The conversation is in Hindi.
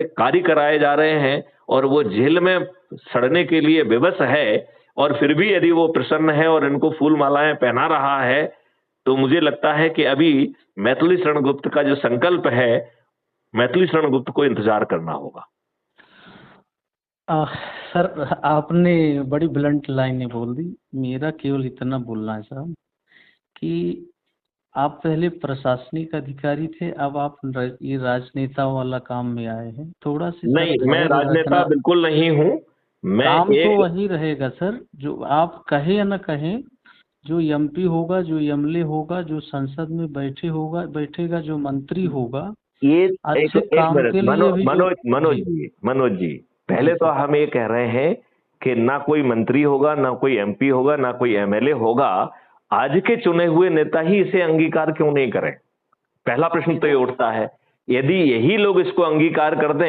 कार्य कराए जा रहे हैं और वो जेल में सड़ने के लिए विवश है और फिर भी यदि वो प्रसन्न है और इनको फूल मालाएँ पहना रहा है, तो मुझे लगता है कि अभी मैथिली शरण गुप्त का जो संकल्प है, मैथिली शरण गुप्त को इंतज़ार करना होगा। आह, सर आपने बड़ी ब्लंट लाइनें बोल दी। मेरा केवल इतना बोलना है साहब कि आप पहले प्रशासनिक अधिकारी थे, अब आप ये राजनेता वाला काम में आए हैं। थोड़ा सी सर नहीं, मैं धैर्य राजनेता रखना। बिल्कुल नहीं हूँ। मैं काम तो एक वही रहेगा सर, जो आप कहें या न कहें। जो एमपी होगा, जो एमएलए होगा, जो संसद में बैठेगा, जो मंत्री होगा, ये एक अच्छे एक काम मिनट के लिए भी जो। जी। मनोज जी, जी पहले तो सर। हम ये कह रहे हैं कि ना कोई मंत्री होगा, ना कोई एमपी होगा, ना कोई एमएलए होगा। आज के चुने हुए नेता ही इसे अंगीकार क्यों नहीं करें? पहला प्रश्न तो ये उठता है। यदि यही लोग इसको अंगीकार कर दें